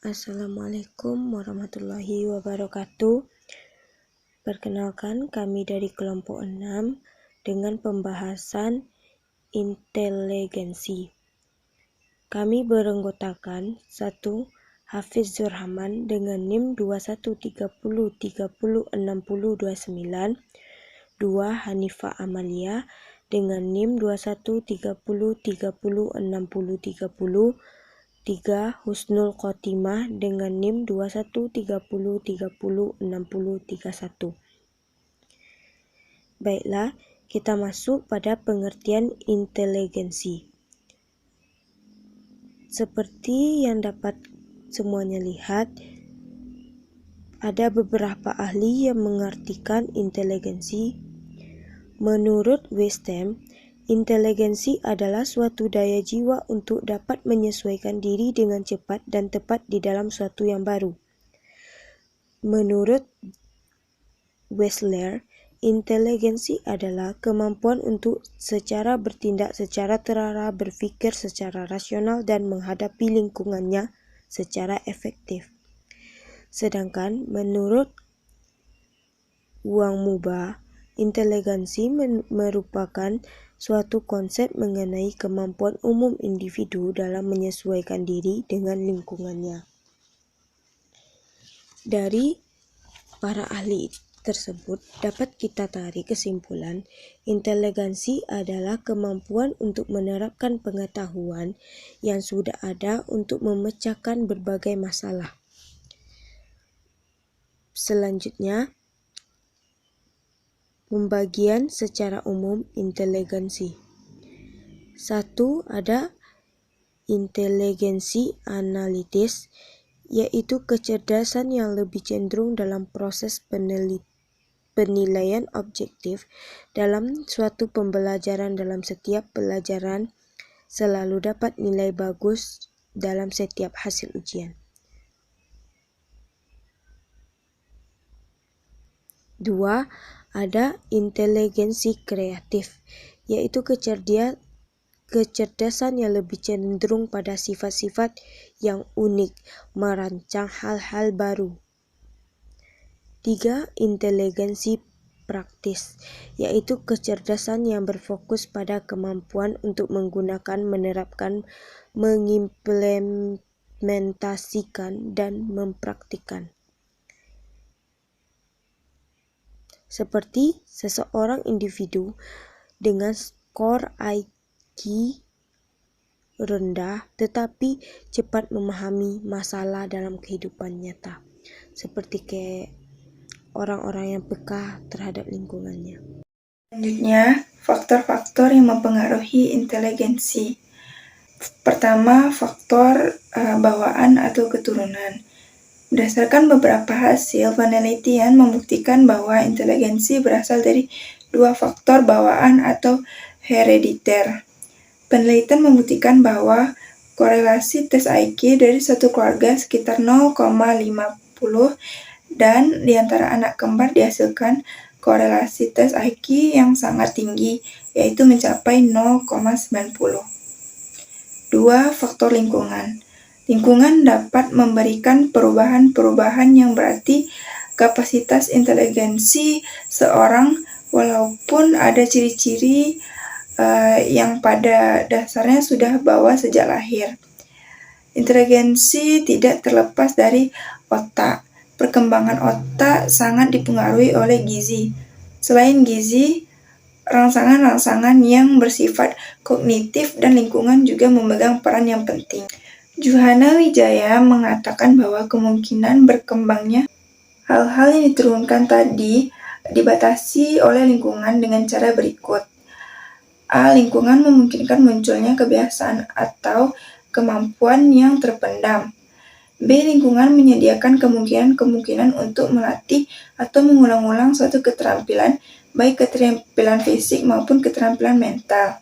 Assalamualaikum warahmatullahi wabarakatuh. Perkenalkan, kami dari kelompok 6 dengan pembahasan inteligensi. Kami beranggotakan 1. Hafiz Zurrahman dengan NIM 2130306029, 2. Hanifah Amalia dengan NIM 2130306030, 3. Husnul Khotimah dengan NIM 2130306031. Baiklah, kita masuk pada pengertian inteligensi. Seperti yang dapat semuanya lihat, ada beberapa ahli yang mengartikan inteligensi. Menurut Wisdom, inteligensi adalah suatu daya jiwa untuk dapat menyesuaikan diri dengan cepat dan tepat di dalam suatu yang baru. Menurut Wessler, inteligensi adalah kemampuan untuk secara bertindak secara terarah, berpikir secara rasional, dan menghadapi lingkungannya secara efektif. Sedangkan menurut Wang Muba, inteligensi merupakan suatu konsep mengenai kemampuan umum individu dalam menyesuaikan diri dengan lingkungannya. Dari para ahli tersebut dapat kita tarik kesimpulan, inteligensi adalah kemampuan untuk menerapkan pengetahuan yang sudah ada untuk memecahkan berbagai masalah. Selanjutnya, pembagian secara umum inteligensi. 1. Ada inteligensi analitis, yaitu kecerdasan yang lebih cenderung dalam proses penilaian objektif dalam suatu pembelajaran. Dalam setiap pelajaran selalu dapat nilai bagus dalam setiap hasil ujian. 2. Ada inteligensi kreatif, yaitu kecerdasan yang lebih cenderung pada sifat-sifat yang unik, merancang hal-hal baru. 3. Inteligensi praktis, yaitu kecerdasan yang berfokus pada kemampuan untuk menggunakan, menerapkan, mengimplementasikan, dan mempraktikkan. Seperti seseorang individu dengan skor IQ rendah tetapi cepat memahami masalah dalam kehidupan nyata, seperti orang-orang yang peka terhadap lingkungannya. Selanjutnya, faktor-faktor yang mempengaruhi inteligensi. Pertama, faktor bawaan atau keturunan. Berdasarkan beberapa hasil penelitian membuktikan bahwa inteligensi berasal dari 2 faktor bawaan atau herediter. Penelitian membuktikan bahwa korelasi tes IQ dari satu keluarga sekitar 0,50 dan di antara anak kembar dihasilkan korelasi tes IQ yang sangat tinggi, yaitu mencapai 0,90. 2. Faktor lingkungan. Lingkungan dapat memberikan perubahan-perubahan yang berarti kapasitas inteligensi seorang, walaupun ada ciri-ciri yang pada dasarnya sudah bawa sejak lahir. Inteligensi tidak terlepas dari otak. Perkembangan otak sangat dipengaruhi oleh gizi. Selain gizi, rangsangan-rangsangan yang bersifat kognitif dan lingkungan juga memegang peran yang penting. Juhana Wijaya mengatakan bahwa kemungkinan berkembangnya hal-hal yang diturunkan tadi dibatasi oleh lingkungan dengan cara berikut. A. Lingkungan memungkinkan munculnya kebiasaan atau kemampuan yang terpendam. B. Lingkungan menyediakan kemungkinan-kemungkinan untuk melatih atau mengulang-ulang suatu keterampilan, baik keterampilan fisik maupun keterampilan mental.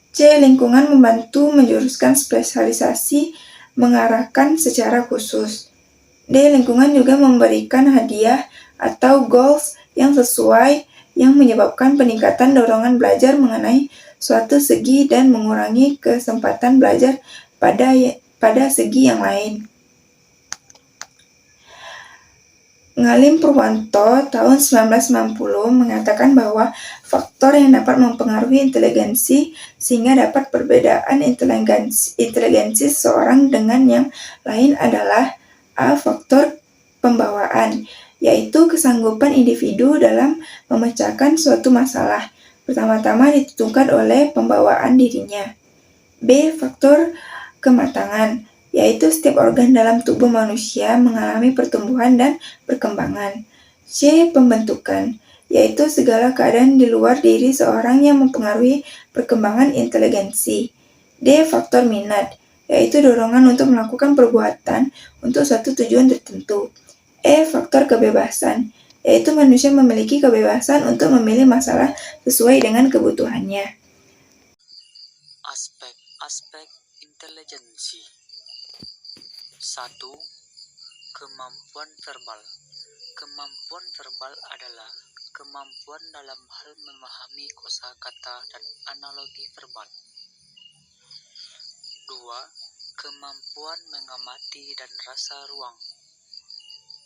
C. Lingkungan membantu menjuruskan spesialisasi, mengarahkan secara khusus. D. Lingkungan juga memberikan hadiah atau goals yang sesuai yang menyebabkan peningkatan dorongan belajar mengenai suatu segi dan mengurangi kesempatan belajar pada segi yang lain. Ngalim Purwanto tahun 1990 mengatakan bahwa faktor yang dapat mempengaruhi inteligensi sehingga dapat perbedaan inteligensi seseorang dengan yang lain adalah A. Faktor pembawaan, yaitu kesanggupan individu dalam memecahkan suatu masalah, pertama-tama ditentukan oleh pembawaan dirinya. B. Faktor kematangan, yaitu setiap organ dalam tubuh manusia mengalami pertumbuhan dan perkembangan. C. Pembentukan, yaitu segala keadaan di luar diri seorang yang mempengaruhi perkembangan inteligensi. D. Faktor minat, yaitu dorongan untuk melakukan perbuatan untuk suatu tujuan tertentu. E. Faktor kebebasan, yaitu manusia memiliki kebebasan untuk memilih masalah sesuai dengan kebutuhannya. Aspek intelijensi. 1. Kemampuan verbal. Kemampuan verbal adalah kemampuan dalam hal memahami kosakata dan analogi verbal. 2. Kemampuan mengamati dan rasa ruang.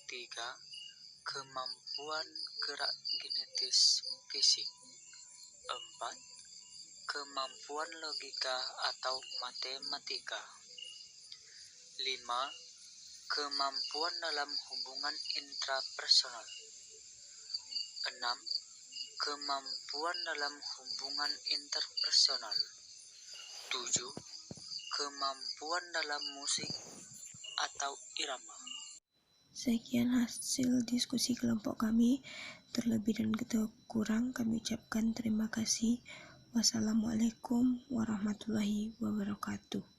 3. Kemampuan gerak kinetis fisik. 4. Kemampuan logika atau matematika. 5. Kemampuan dalam hubungan intrapersonal. 6. Kemampuan dalam hubungan interpersonal. 7. Kemampuan dalam musik atau irama. Sekian hasil diskusi kelompok kami. Terlebih dan kurang kami ucapkan terima kasih. Wassalamualaikum warahmatullahi wabarakatuh.